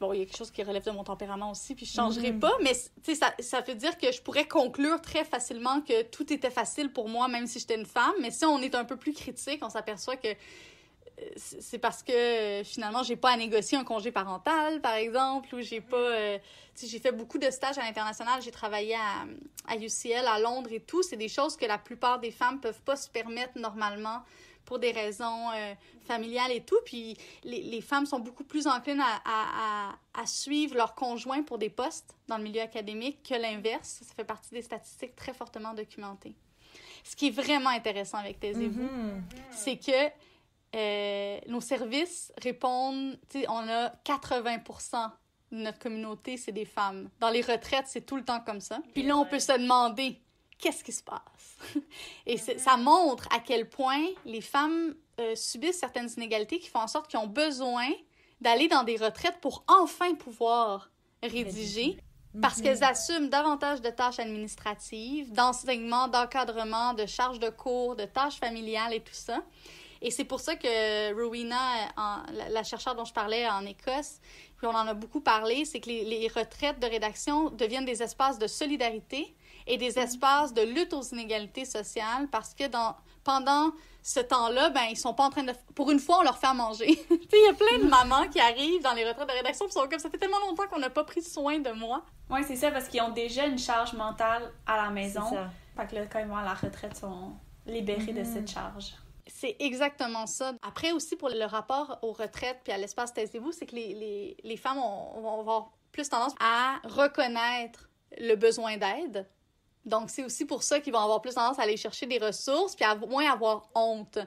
Bon, il y a quelque chose qui relève de mon tempérament aussi, puis je changerai pas, mais ça veut dire que je pourrais conclure très facilement que tout était facile pour moi, même si j'étais une femme. Mais si on est un peu plus critique, on s'aperçoit que c'est parce que finalement j'ai pas à négocier un congé parental par exemple, ou j'ai pas j'ai fait beaucoup de stages à l'international, j'ai travaillé à UCL à Londres et tout, c'est des choses que la plupart des femmes peuvent pas se permettre normalement pour des raisons familiales et tout, puis les femmes sont beaucoup plus enclines à suivre leur conjoint pour des postes dans le milieu académique que l'inverse. Ça fait partie des statistiques très fortement documentées. Ce qui est vraiment intéressant avec Taisez-vous, c'est que nos services répondent, on a 80% de notre communauté, c'est des femmes. Dans les retraites, c'est tout le temps comme ça. Puis là, on peut se demander, qu'est-ce qui se passe? Et ça montre à quel point les femmes subissent certaines inégalités qui font en sorte qu'ils ont besoin d'aller dans des retraites pour enfin pouvoir rédiger. Parce qu'elles assument davantage de tâches administratives, d'enseignement, d'encadrement, de charges de cours, de tâches familiales et tout ça. Et c'est pour ça que Rowena, la chercheure dont je parlais en Écosse, puis on en a beaucoup parlé, c'est que les retraites de rédaction deviennent des espaces de solidarité et des espaces de lutte aux inégalités sociales parce que pendant ce temps-là, ils sont pas en train de... Pour une fois, on leur fait à manger. Il y a plein de mamans qui arrivent dans les retraites de rédaction qui sont comme « Ça fait tellement longtemps qu'on n'a pas pris soin de moi. » Oui, c'est ça, parce qu'ils ont déjà une charge mentale à la maison. C'est ça. Fait que là, quand ils vont à la retraite, ils sont libérés de cette charge. C'est exactement ça. Après aussi, pour le rapport aux retraites puis à l'espace Taisez-vous, c'est que les femmes vont avoir plus tendance à reconnaître le besoin d'aide. Donc, c'est aussi pour ça qu'ils vont avoir plus tendance à aller chercher des ressources puis à moins avoir honte.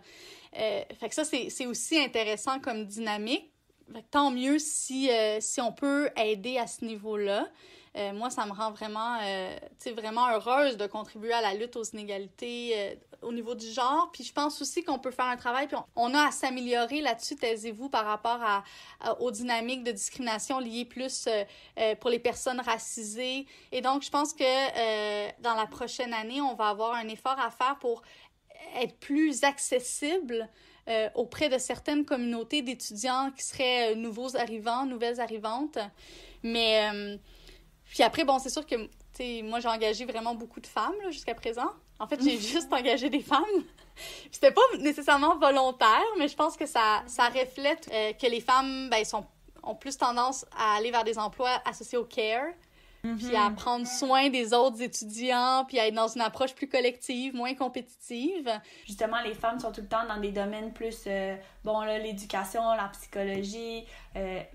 Fait que ça, c'est aussi intéressant comme dynamique. Fait que tant mieux si on peut aider à ce niveau-là. Moi, ça me rend vraiment, vraiment heureuse de contribuer à la lutte aux inégalités au niveau du genre. Puis je pense aussi qu'on peut faire un travail, puis on a à s'améliorer là-dessus, Taisez-vous, par rapport aux dynamiques de discrimination liées plus pour les personnes racisées. Et donc, je pense que dans la prochaine année, on va avoir un effort à faire pour être plus accessible auprès de certaines communautés d'étudiants qui seraient nouveaux arrivants, nouvelles arrivantes. Mais... Puis après, bon, c'est sûr que, moi, j'ai engagé vraiment beaucoup de femmes, là, jusqu'à présent. En fait, j'ai juste engagé des femmes. C'était pas nécessairement volontaire, mais je pense que ça reflète que les femmes, ont plus tendance à aller vers des emplois associés au care, puis à prendre soin des autres étudiants, puis à être dans une approche plus collective, moins compétitive. Justement, les femmes sont tout le temps dans des domaines plus, l'éducation, la psychologie,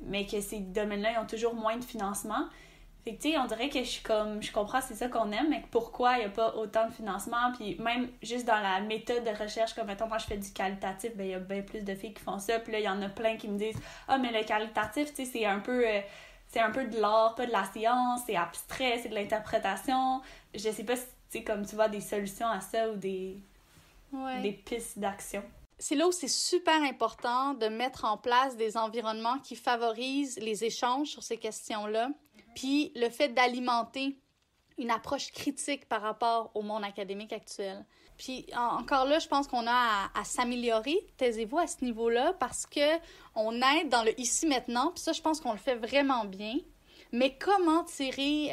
mais que ces domaines-là, ils ont toujours moins de financement. Fait que, on dirait que je comprends, c'est ça qu'on aime, mais pourquoi il n'y a pas autant de financement? Puis même juste dans la méthode de recherche, comme mettons, moi je fais du qualitatif, il y a bien plus de filles qui font ça. Puis là, il y en a plein qui me disent « Ah, mais le qualitatif, c'est un peu c'est un peu de l'art, pas de la science, c'est abstrait, c'est de l'interprétation. Je sais pas si, tu sais, comme tu vois, des solutions à ça ou des pistes d'action. C'est là où c'est super important de mettre en place des environnements qui favorisent les échanges sur ces questions-là, puis le fait d'alimenter une approche critique par rapport au monde académique actuel. Puis encore là, je pense qu'on a à s'améliorer, taisez-vous, à ce niveau-là, parce qu'on aide dans le ici-maintenant, puis ça, je pense qu'on le fait vraiment bien. Mais comment tirer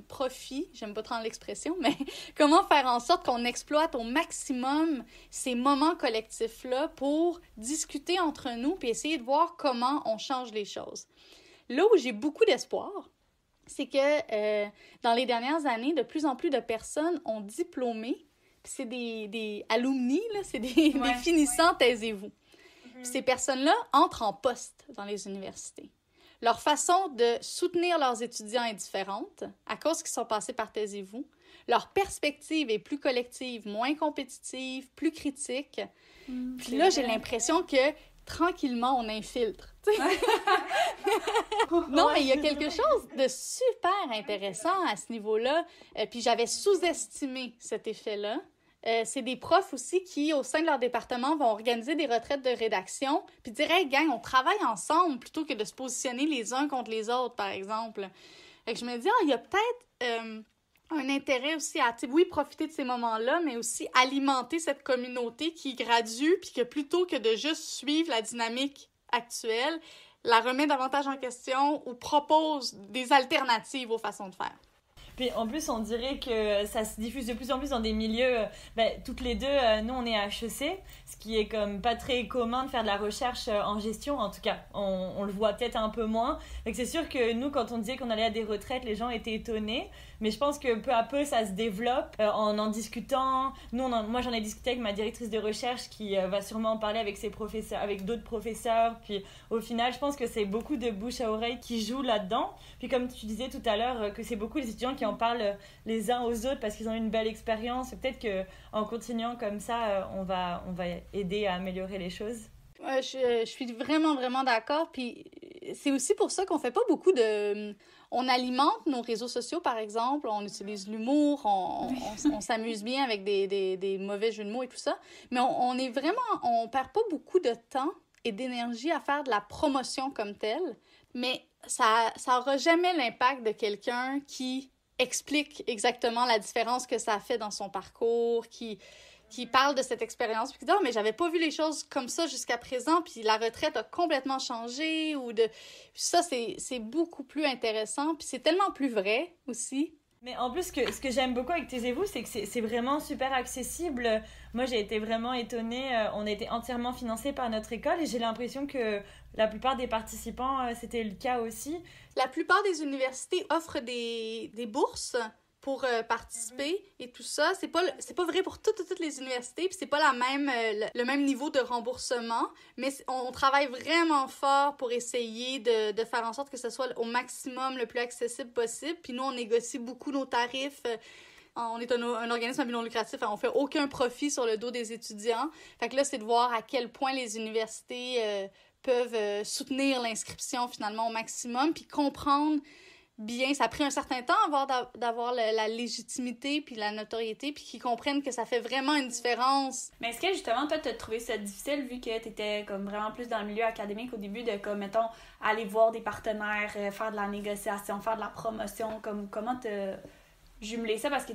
profit, j'aime pas trop l'expression, mais comment faire en sorte qu'on exploite au maximum ces moments collectifs-là pour discuter entre nous puis essayer de voir comment on change les choses. Là où j'ai beaucoup d'espoir, c'est que dans les dernières années, de plus en plus de personnes ont diplômé, puis c'est des alumni, là, c'est des finissants, taisez-vous. Puis ces personnes-là entrent en poste dans les universités. Leur façon de soutenir leurs étudiants est différente à cause qu'ils sont passés par taisez-vous. Leur perspective est plus collective, moins compétitive, plus critique. Puis là, j'ai l'impression que tranquillement, on infiltre. Non, mais il y a quelque chose de super intéressant à ce niveau-là. Puis j'avais sous-estimé cet effet-là. C'est des profs aussi qui, au sein de leur département, vont organiser des retraites de rédaction puis dire « Hey, gang, on travaille ensemble » plutôt que de se positionner les uns contre les autres, par exemple. Fait que je me dis « il y a peut-être un intérêt aussi à, oui, profiter de ces moments-là, mais aussi alimenter cette communauté qui gradue puis que plutôt que de juste suivre la dynamique actuelle, la remet davantage en question ou propose des alternatives aux façons de faire. » Puis en plus, on dirait que ça se diffuse de plus en plus dans des milieux... toutes les deux, nous, on est à HEC, ce qui est comme pas très commun de faire de la recherche en gestion. En tout cas, on le voit peut-être un peu moins. Donc c'est sûr que nous, quand on disait qu'on allait à des retraites, les gens étaient étonnés. Mais je pense que peu à peu, ça se développe en discutant. Moi, j'en ai discuté avec ma directrice de recherche qui va sûrement en parler avec ses professeurs, avec d'autres professeurs. Puis au final, je pense que c'est beaucoup de bouche à oreille qui jouent là-dedans. Puis comme tu disais tout à l'heure, que c'est beaucoup les étudiants qui en parlent les uns aux autres parce qu'ils ont une belle expérience. Peut-être qu'en continuant comme ça, on va aider à améliorer les choses. Je suis vraiment, vraiment d'accord. Puis c'est aussi pour ça qu'on fait pas beaucoup de... On alimente nos réseaux sociaux, par exemple. On utilise l'humour, on s'amuse bien avec des mauvais jeux de mots et tout ça. Mais on perd pas beaucoup de temps et d'énergie à faire de la promotion comme telle. Mais ça aura jamais l'impact de quelqu'un qui explique exactement la différence que ça a fait dans son parcours, qui parle de cette expérience, puis qui dit « Ah, mais j'avais pas vu les choses comme ça jusqu'à présent, puis la retraite a complètement changé. » Ça, c'est beaucoup plus intéressant, puis c'est tellement plus vrai aussi. Mais en plus, ce que j'aime beaucoup avec Taisez-vous, c'est que c'est vraiment super accessible. Moi, j'ai été vraiment étonnée. On a été entièrement financés par notre école et j'ai l'impression que la plupart des participants, c'était le cas aussi. La plupart des universités offrent des bourses pour participer et tout ça. C'est pas vrai pour toutes les universités, puis c'est pas le même niveau de remboursement, mais on travaille vraiment fort pour essayer de faire en sorte que ce soit au maximum le plus accessible possible. Puis nous, on négocie beaucoup nos tarifs. On est un organisme à but non lucratif, on fait aucun profit sur le dos des étudiants. Fait que là, c'est de voir à quel point les universités peuvent soutenir l'inscription finalement au maximum, puis comprendre bien, ça a pris un certain temps d'avoir la légitimité puis la notoriété, puis qu'ils comprennent que ça fait vraiment une différence. Mais est-ce que justement, toi, t'as trouvé ça difficile vu que t'étais comme vraiment plus dans le milieu académique au début de, comme, mettons, aller voir des partenaires, faire de la négociation, faire de la promotion, comment t'as jumelé ça? Parce que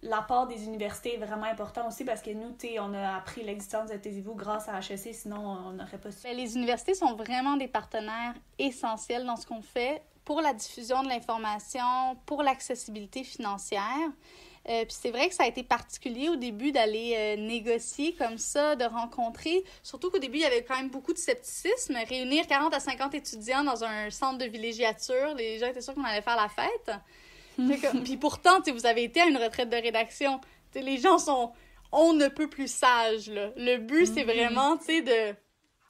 l'apport des universités est vraiment important aussi parce que nous, on a appris l'existence de Taisez-vous grâce à HEC, sinon on n'aurait pas su. Les universités sont vraiment des partenaires essentiels dans ce qu'on fait pour la diffusion de l'information, pour l'accessibilité financière. Puis c'est vrai que ça a été particulier au début d'aller négocier comme ça, de rencontrer. Surtout qu'au début, il y avait quand même beaucoup de scepticisme. Réunir 40 à 50 étudiants dans un centre de villégiature, les gens étaient sûrs qu'on allait faire la fête. Puis pourtant, vous avez été à une retraite de rédaction. Les gens sont on ne peut plus sages. Là. Le but, c'est vraiment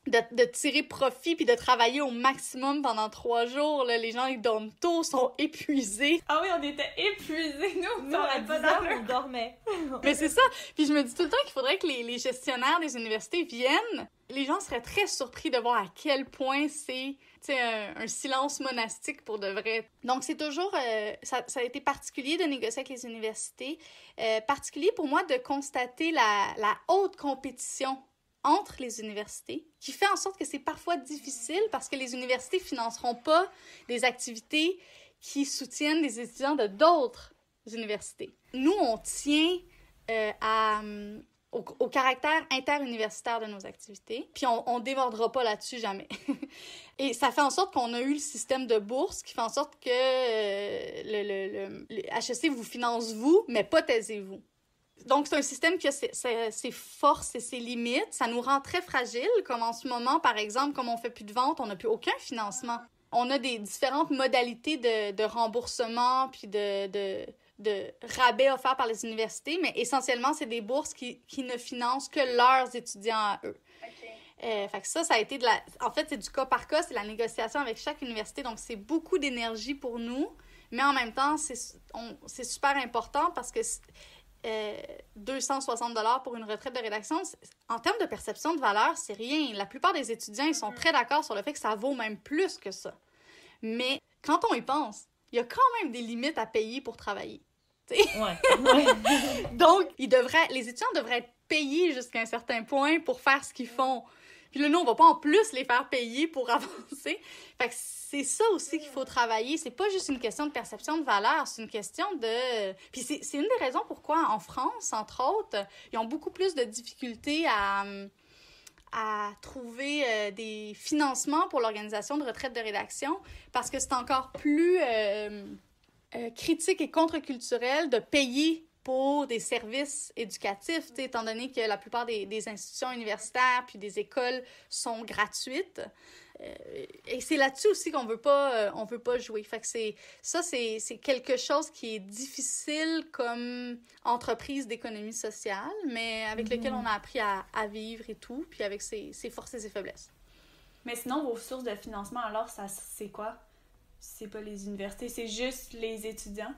de tirer profit puis de travailler au maximum pendant 3 jours. Là. Les gens, ils dorment tôt, sont épuisés. Ah oui, on était épuisés, nous! Non, à 10 heures, on dormait. Mais c'est ça. Puis je me dis tout le temps qu'il faudrait que les gestionnaires des universités viennent. Les gens seraient très surpris de voir à quel point c'est un silence monastique pour de vrai. Donc, c'est toujours... ça a été particulier de négocier avec les universités. Particulier pour moi de constater la haute compétition entre les universités, qui fait en sorte que c'est parfois difficile parce que les universités financeront pas des activités qui soutiennent les étudiants de d'autres universités. Nous, on tient au caractère interuniversitaire de nos activités, puis on débordera pas là-dessus jamais. Et ça fait en sorte qu'on a eu le système de bourse qui fait en sorte que le HEC vous finance vous, mais pas taisez-vous. Donc, c'est un système qui a ses forces et ses limites. Ça nous rend très fragiles, comme en ce moment, par exemple, comme on ne fait plus de vente, on n'a plus aucun financement. On a des différentes modalités de remboursement puis de rabais offerts par les universités, mais essentiellement, c'est des bourses qui ne financent que leurs étudiants à eux. Okay. Fait que ça a été en fait, c'est du cas par cas, c'est la négociation avec chaque université, donc c'est beaucoup d'énergie pour nous, mais en même temps, c'est super important parce que 260$ pour une retraite de rédaction, en termes de perception de valeur, c'est rien. La plupart des étudiants, ils sont très d'accord sur le fait que ça vaut même plus que ça. Mais quand on y pense, il y a quand même des limites à payer pour travailler. Ouais. Donc, les étudiants devraient être payés jusqu'à un certain point pour faire ce qu'ils font. Puis là, nous, on va pas en plus les faire payer pour avancer. Fait que c'est ça aussi qu'il faut travailler. C'est pas juste une question de perception de valeur, c'est une question de... Puis c'est une des raisons pourquoi, en France, entre autres, ils ont beaucoup plus de difficultés à trouver des financements pour l'organisation de retraite de rédaction, parce que c'est encore plus critique et contre-culturel de payer pour des services éducatifs, étant donné que la plupart des institutions universitaires puis des écoles sont gratuites. Et c'est là-dessus aussi qu'on veut pas jouer. Fait que c'est quelque chose qui est difficile comme entreprise d'économie sociale, mais avec lequel on a appris à vivre et tout, puis avec ses forces et ses faiblesses. Mais sinon, vos sources de financement, alors, c'est quoi? C'est pas les universités, c'est juste les étudiants?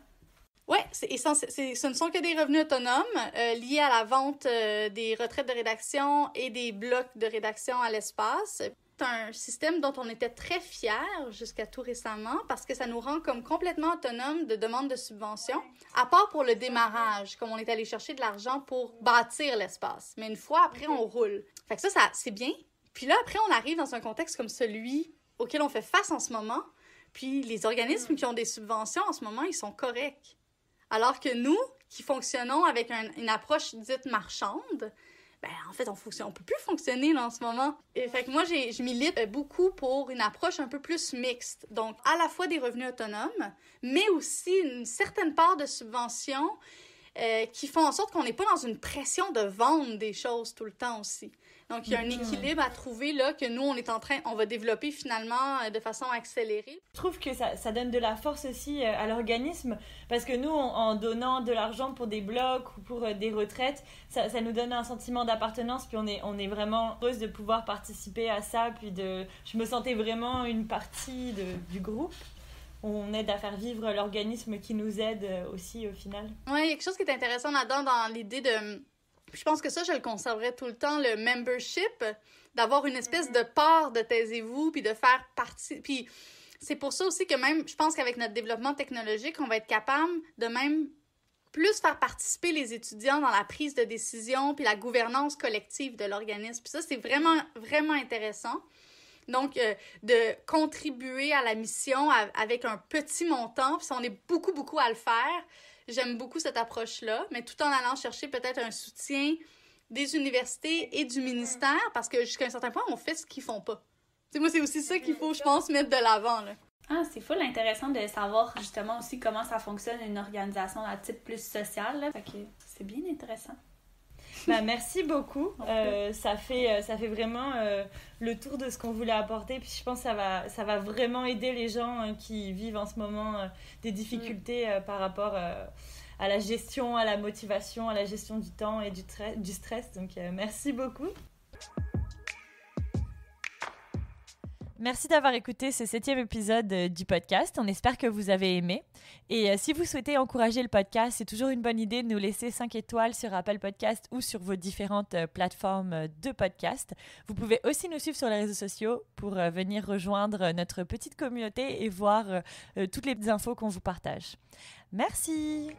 Oui, ce ne sont que des revenus autonomes liés à la vente des retraites de rédaction et des blocs de rédaction à l'espace. C'est un système dont on était très fiers jusqu'à tout récemment parce que ça nous rend comme complètement autonomes de demande de subvention, à part pour le démarrage, comme on est allé chercher de l'argent pour bâtir l'espace. Mais une fois après, on roule. Fait que ça c'est bien. Puis là, après, on arrive dans un contexte comme celui auquel on fait face en ce moment. Puis les organismes qui ont des subventions en ce moment, ils sont corrects. Alors que nous, qui fonctionnons avec une approche dite marchande, en fait, on peut plus fonctionner là, en ce moment. Et fait que moi, je milite beaucoup pour une approche un peu plus mixte. Donc, à la fois des revenus autonomes, mais aussi une certaine part de subventions qui font en sorte qu'on n'est pas dans une pression de vendre des choses tout le temps aussi. Donc, il y a un équilibre à trouver là que nous, on va développer finalement de façon accélérée. Je trouve que ça donne de la force aussi à l'organisme parce que nous, en donnant de l'argent pour des blocs ou pour des retraites, ça nous donne un sentiment d'appartenance puis on est vraiment heureuse de pouvoir participer à ça. Puis je me sentais vraiment une partie du groupe. On aide à faire vivre l'organisme qui nous aide aussi au final. Oui, il y a quelque chose qui est intéressant là-dedans dans l'idée de... Je pense que ça, je le conserverai tout le temps, le membership, d'avoir une espèce de part de taisez-vous, puis de faire partie... Puis c'est pour ça aussi que même, je pense qu'avec notre développement technologique, on va être capable de même plus faire participer les étudiants dans la prise de décision puis la gouvernance collective de l'organisme. Puis ça, c'est vraiment, vraiment intéressant. Donc, de contribuer à la mission avec un petit montant, puis on est beaucoup, beaucoup à le faire. J'aime beaucoup cette approche-là, mais tout en allant chercher peut-être un soutien des universités et du ministère, parce que jusqu'à un certain point, on fait ce qu'ils font pas. T'sais, moi, c'est aussi ça qu'il faut, je pense, mettre de l'avant, là. Ah, c'est full intéressant de savoir justement aussi comment ça fonctionne une organisation à type plus social, là. Fait que c'est bien intéressant. Merci beaucoup. Ça fait vraiment le tour de ce qu'on voulait apporter. Puis je pense que ça va vraiment aider les gens qui vivent en ce moment des difficultés par rapport à la gestion, à la motivation, à la gestion du temps et du stress. Donc merci beaucoup. Merci d'avoir écouté ce 7e épisode du podcast. On espère que vous avez aimé. Et si vous souhaitez encourager le podcast, c'est toujours une bonne idée de nous laisser 5 étoiles sur Apple Podcast ou sur vos différentes plateformes de podcast. Vous pouvez aussi nous suivre sur les réseaux sociaux pour venir rejoindre notre petite communauté et voir toutes les infos qu'on vous partage. Merci!